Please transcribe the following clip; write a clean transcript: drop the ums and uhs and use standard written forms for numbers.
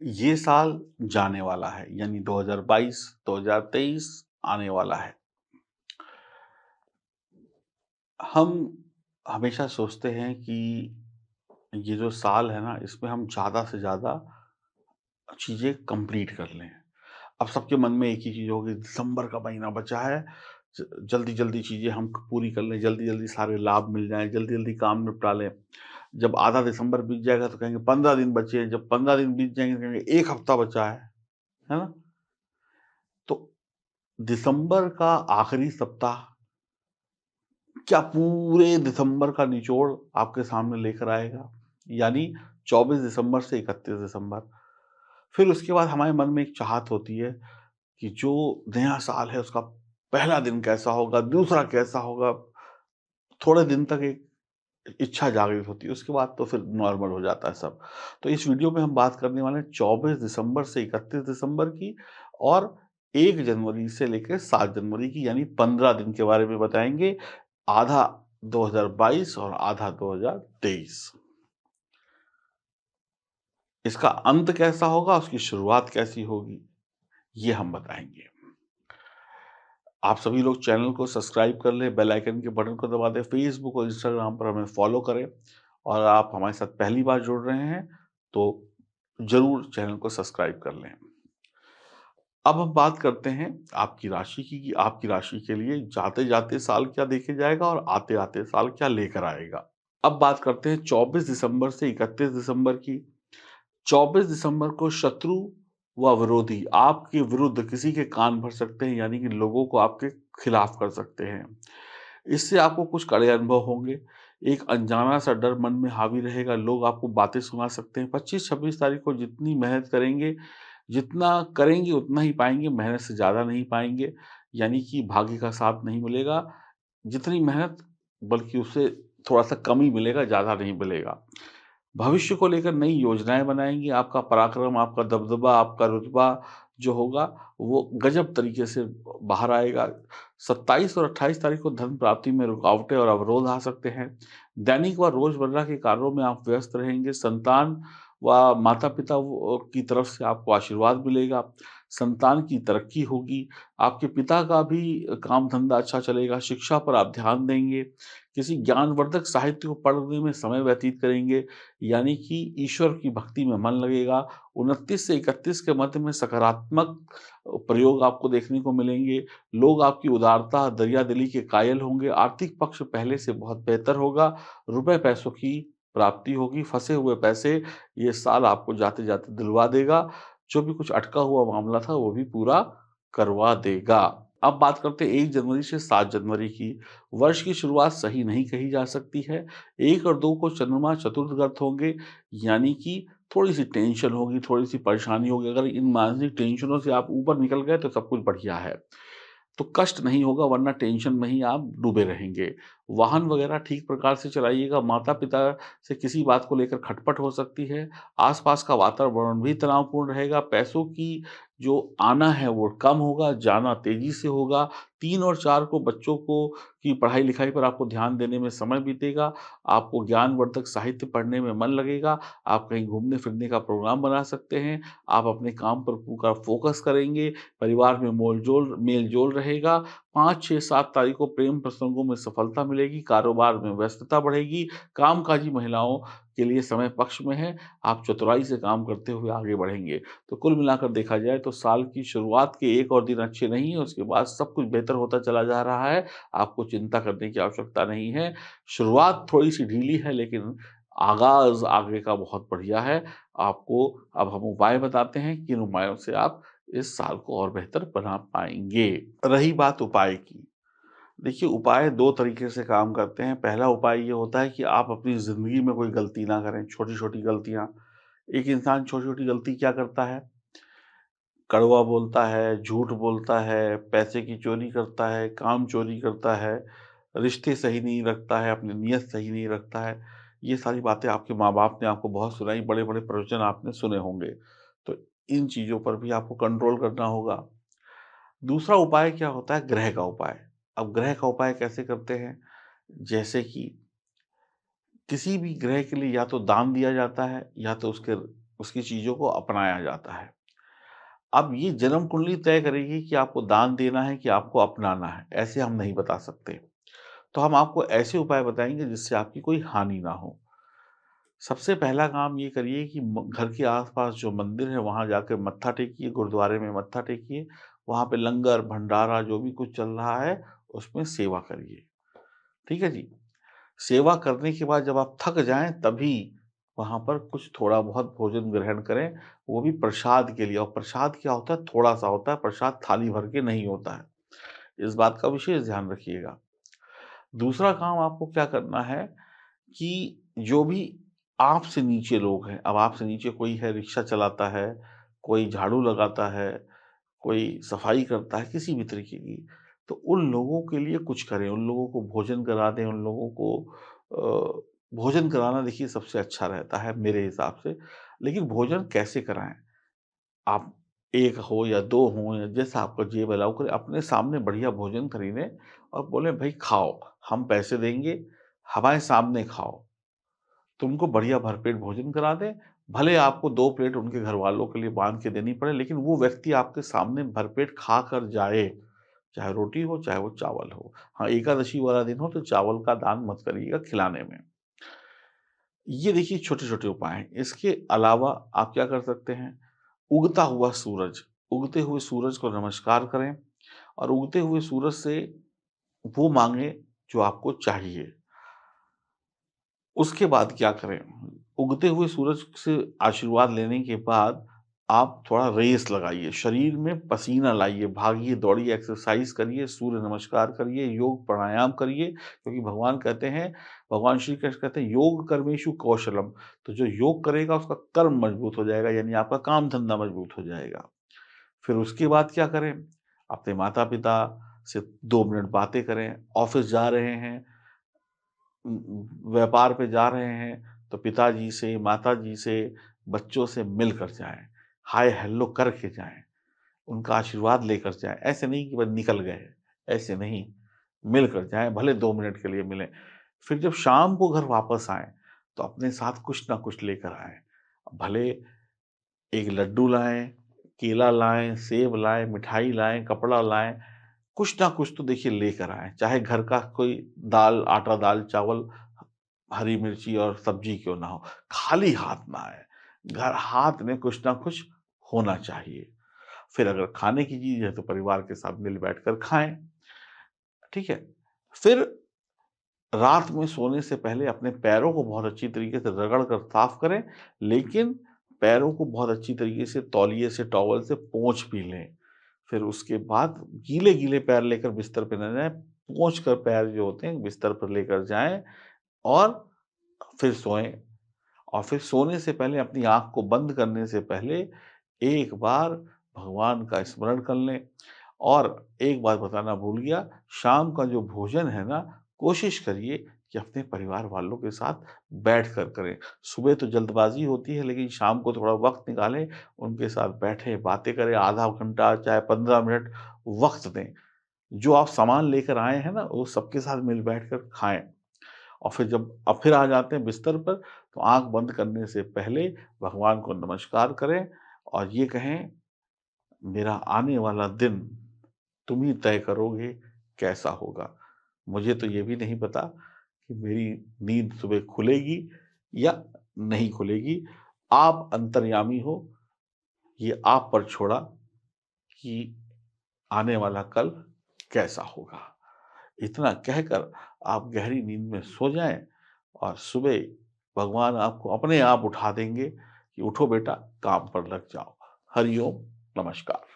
ये साल जाने वाला है, यानी 2022, 2023 आने वाला है। हम हमेशा सोचते हैं कि ये जो साल है ना, इसमें हम ज़्यादा से ज़्यादा चीज़ें कंप्लीट कर लें। अब सबके मन में एक ही चीज़ होगी, दिसंबर का महीना बचा है, जल्दी-जल्दी चीज़ें हम पूरी कर लें, जल्दी-जल्दी सारे लाभ मिल जाएँ, जल्दी-जल्दी काम निपटा लें। जब आधा दिसंबर बीत जाएगा तो कहेंगे 15 दिन बचे हैं, जब 15 दिन बीत जाएँगे तो कहेंगे 1 हफ्ता बचा है ना? तो दिसंबर का आखिरी सप्ताह क्या पूरे दिसंबर का निचोड़ आपके सामने लेकर आएगा? यानी 24 दिसंबर से 31 दिसंबर। फिर उसके बाद हमारे मन में एक चाहत होती है कि जो नया साल है उसका पहला दिन कैसा होगा, दूसरा कैसा होगा? थोड़े दिन तक एक इच्छा जागृत होती है, उसके बाद तो फिर नॉर्मल हो जाता है सब। तो इस वीडियो में हम बात करने वाले हैं 24 दिसंबर से 31 दिसंबर की और 1 जनवरी से लेकर 7 जनवरी की, यानी 15 दिन के बारे में बताएँगे। आधा 2022 और आधा 2023। इसका अंत कैसा होगा, उसकी शुरुआत कैसी होगी, ये हम बताएँगे। आप सभी लोग चैनल को सब्सक्राइब कर लें, बेल आइकन के बटन को दबा दें, फेसबुक और इंस्टाग्राम पर हमें फॉलो करें और आप हमारे साथ पहली बार जुड़ रहे हैं, तो ज़रूर चैनल को सब्सक्राइब कर लें। अब हम बात करते हैं आपकी राशि की कि आपकी राशि के लिए जाते-जाते साल क्या देके जाएगा और आते-आते साल क्या लेकर आएगा। अब बात करते हैं 24 दिसंबर से 31 दिसंबर की। 24 दिसंबर को शत्रु व विरोधी आपके विरुद्ध किसी के कान भर सकते हैं, यानी कि लोगों को आपके खिलाफ कर सकते हैं। इससे आपको कुछ कड़े अनुभव होंगे। एक अनजाना सा डर मन में हावी रहेगा, लोग आपको बातें सुना सकते हैं। 25-26 तारीख को जितनी मेहनत करेंगे, जितना करेंगे उतना ही पाएँगे, मेहनत से ज़्यादा नहीं पाएँगे। यानी कि भाग्य का साथ नहीं मिलेगा। जितनी मेहनत बल्कि उससे थोड़ा-सा कम ही मिलेगा, ज़्यादा नहीं मिलेगा। भविष्य को लेकर नई योजनाएँ बनाएँगे, आपका पराक्रम, आपका दबदबा, आपका रुतबा जो होगा, वो गज़ब तरीके से बाहर आएगा। 27 और 28 तारीख को धन प्राप्ति में रुकावटें और अवरोध आ सकते हैं। दैनिक व रोज़मर्रा के कार्यों में आप व्यस्त रहेंगे। संतान व माता-पिता की तरफ से आपको आशीर्वाद मिलेगा। संतान की तरक्की होगी। आपके पिता का भी काम-धंधा अच्छा चलेगा। शिक्षा पर आप ध्यान देंगे। किसी ज्ञानवर्धक साहित्य को पढ़ने में समय व्यतीत करेंगे, यानी कि ईश्वर की भक्ति में मन लगेगा। 29 से 31 के मध्य में सकारात्मक प्रयोग आपको देखने को मिलेंगे। लोग आपकी उदारता, दरिया-दिली के कायल होंगे। आर्थिक पक्ष पहले से बहुत बेहतर होगा। रुपए-पैसों की प्राप्ति होगी। फँसे हुए पैसे ये साल आपको जाते-जाते दिलवा देगा। जो भी कुछ अटका हुआ मामला था, वो भी पूरा करवा देगा। अब बात करते हैं 1 जनवरी से 7 जनवरी की। वर्ष की शुरुआत सही नहीं कही जा सकती है। 1 और 2 को चंद्रमा चतुर्थगत होंगे, यानी कि थोड़ी-सी टेंशन होगी, थोड़ी-सी परेशानी होगी। अगर इन मानसिक टेंशनों से आप ऊपर निकल गए तो सब कुछ बढ़िया है। तो कष्ट नहीं होगा, वरना टेंशन में ही आप डूबे रहेंगे। वाहन वगैरह ठीक प्रकार से चलाइएगा, माता-पिता से किसी बात को लेकर खटपट हो सकती है। आस-पास का वातावरण भी तनावपूर्ण रहेगा, पैसों की जो आना है वो कम होगा, जाना तेज़ी से होगा। 3 और 4 को बच्चों को की पढ़ाई-लिखाई पर आपको ध्यान देने में समय बीतेगा, आपको ज्ञानवर्धक साहित्य पढ़ने में मन लगेगा, आप कहीं घूमने-फिरने का प्रोग्राम बना सकते हैं, आप अपने काम पर पूरा फ़ोकस करेंगे, परिवार में मेल-जोल रहेगा। 5, 6, 7 तारीख को प्रेम प्रसंगों में सफलता मिलेगी, कारोबार में व्यस्तता बढ़ेगी, कामकाजी महिलाओं के लिए समय पक्ष में है, आप चतुराई से काम करते हुए आगे बढ़ेंगे। तो कुल मिलाकर देखा जाए तो साल की शुरुआत के 1 और दिन अच्छे नहीं हैं, उसके बाद सब कुछ बेहतर होता चला जा रहा है, आपको चिंता करने की आवश्यकता नहीं है। शुरुआत थोड़ी-सी ढीली है, लेकिन आगाज़ आगे का बहुत बढ़िया है। आपको अब हम उपाय बताते हैं, किन उपायों से आप इस साल को और बेहतर बना पाएँगे। रही बात उपाय की, देखिए उपाय 2 तरीके से काम करते हैं। पहला उपाय ये होता है कि आप अपनी ज़िंदगी में कोई गलती ना करें, छोटी-छोटी गलतियाँ। एक इंसान छोटी-छोटी गलती क्या करता है? कड़वा बोलता है, झूठ बोलता है, पैसे की चोरी करता है, काम चोरी करता है, रिश्ते सही नहीं रखता है, अपनी नीयत सही नहीं रखता है। ये सारी बातें आपके माँ-बाप ने आपको बहुत सुनाई, बड़े-बड़े प्रवचन आपने सुने होंगे। तो इन चीज़ों पर भी आपको कंट्रोल करना होगा। दूसरा उपाय क्या होता है? ग्रह का उपाय। अब ग्रह का उपाय कैसे करते हैं? जैसे कि किसी भी ग्रह के लिए या तो दान दिया जाता है या तो उसके उसकी चीज़ों को अपनाया जाता है। अब ये जन्म कुंडली तय करेगी कि आपको दान देना है कि आपको अपनाना है, ऐसे हम नहीं बता सकते। तो हम आपको ऐसे उपाय बताएँगे जिससे आपकी कोई हानि ना हो। सबसे पहला काम ये करिए कि घर के आस-पास जो मंदिर है वहाँ जाके मत्था टेकिए, गुरुद्वारे में मत्था टेकिए, वहाँ पे लंगर, भंडारा जो भी कुछ चल रहा है, उसमें सेवा करिए। ठीक है जी? सेवा करने के बाद जब आप थक जाएँ तभी वहाँ पर कुछ थोड़ा-बहुत भोजन ग्रहण करें, वो भी प्रसाद के लिए और प्रसाद क्या होता है थोड़ा-सा होता है, प्रसाद थाली भर के नहीं होता है। इस बात का विशेष ध्यान रखिएगा। दूसरा काम आपको क्या करना है कि जो भी आपसे नीचे लोग हैं, अब आपसे नीचे कोई है रिक्शा चलाता है, कोई झाड़ू लगाता है, कोई सफाई करता है, किसी भी तरीके की, तो उन लोगों के लिए कुछ करें, उन लोगों को भोजन करा दें, उन लोगों को भोजन कराना देखिए सबसे अच्छा रहता है मेरे हिसाब से। लेकिन भोजन कैसे कराएँ? आप 1 हो या 2 हों या जैसा आपका जेब अलाउ करे, अपने सामने बढ़िया भोजन खरीदें और बोलें, "भई खाओ, हम पैसे देंगे, हमारे सामने खाओ।" तो उनको बढ़िया भरपेट भोजन करा दें, भले आपको 2 प्लेट उनके घरवालों के लिए बाँध के देनी पड़े, लेकिन वो व्यक्ति आपके सामने भरपेट खा कर जाए, चाहे रोटी हो, चाहे वो चावल हो। हाँ, एकादशी वाला दिन हो तो चावल का दान मत करिएगा खिलाने में। ये देखिए छोटे-छोटे उपाय हैं। इसके अलावा आप क्या कर सकते हैं, उगता हुआ सूरज, उगते हुए सूरज को नमस्कार करें और उगते हुए सूरज से वो माँगे जो आपको चाहिए। उसके बाद क्या करें? उगते हुए सूरज से आशीर्वाद लेने के बाद आप थोड़ा रेस लगाइए, शरीर में पसीना लाइए, भागिए, दौड़िए, एक्सरसाइज़ करिए, सूर्य नमस्कार करिए, योग प्राणायाम करिए क्योंकि भगवान कहते हैं भगवान श्री कृष्ण कहते हैं योग कर्मेषु कौशलम। तो जो योग करेगा उसका कर्म मजबूत हो जाएगा यानी आपका काम-धंधा मजबूत हो जाएगा। फिर उसके बाद क्या करें? अपने माता-पिता से 2 मिनट बातें करें, ऑफ़िस जा रहे हैं व्यापार पे जा रहे हैं, तो पिताजी से, माताजी से, बच्चों से मिलकर जाएँ। हाय हेलो करके जाएँ, उनका आशीर्वाद लेकर जाएँ। ऐसे नहीं कि बस निकल गए, ऐसे नहीं, मिलकर जाएँ, भले 2 मिनट के लिए मिलें। फिर जब शाम को घर वापस आएँ, तो अपने साथ कुछ ना कुछ लेकर आएँ। भले एक लड्डू लाएँ, केला लाएँ, सेब लाएँ, मिठाई लाएँ, कपड़ा लाएँ, कुछ ना कुछ तो देखिए लेकर आएँ। चाहे घर का कोई दाल, आटा, दाल, चावल, हरी मिर्ची और सब्जी क्यों ना हो, खाली हाथ ना आएँ। घर हाथ में कुछ ना कुछ होना चाहिए। फिर अगर खाने की चीज़ है तो परिवार के साथ मिल बैठकर खाएँ, ठीक है? फिर रात में सोने से पहले अपने पैरों को बहुत अच्छी तरीके से रगड़ कर साफ करें, लेकिन पैरों को बहुत अच्छी तरीके से तौलिए से, टॉवल से पोंछ भी लें। फिर उसके बाद गीले-गीले पैर लेकर बिस्तर पे ना जाएँ, पोंछ कर पैर जो होते हैं बिस्तर पर लेकर जाएँ और फिर सोएँ। और फिर सोने से पहले अपनी आँख को बंद करने से पहले एक बार भगवान का स्मरण कर लें और एक बात बताना भूल गया, शाम का जो भोजन है ना, कोशिश करिए कि अपने परिवार वालों के साथ बैठकर करें। सुबह तो जल्दबाज़ी होती है, लेकिन शाम को थोड़ा वक़्त निकालें, उनके साथ बैठें, बातें करें, आधा घंटा चाहे 15 मिनट वक़्त दें। जो आप सामान लेकर आए हैं ना, वो सबके साथ मिल बैठकर खाएँ। और फिर जब फिर आ जाते हैं बिस्तर पर, तो आँख बंद करने से पहले भगवान को नमस्कार करें और ये कहें, "मेरा आने वाला दिन तुम ही तय करोगे कैसा होगा। मुझे तो ये भी नहीं पता कि मेरी नींद सुबह खुलेगी या नहीं खुलेगी। आप अंतर्यामी हो, ये आप पर छोड़ा कि आने वाला कल कैसा होगा।" इतना कहकर आप गहरी नींद में सो जाएँ और सुबह भगवान आपको अपने आप उठा देंगे कि उठो बेटा काम पर लग जाओ। हरि ओम, नमस्कार।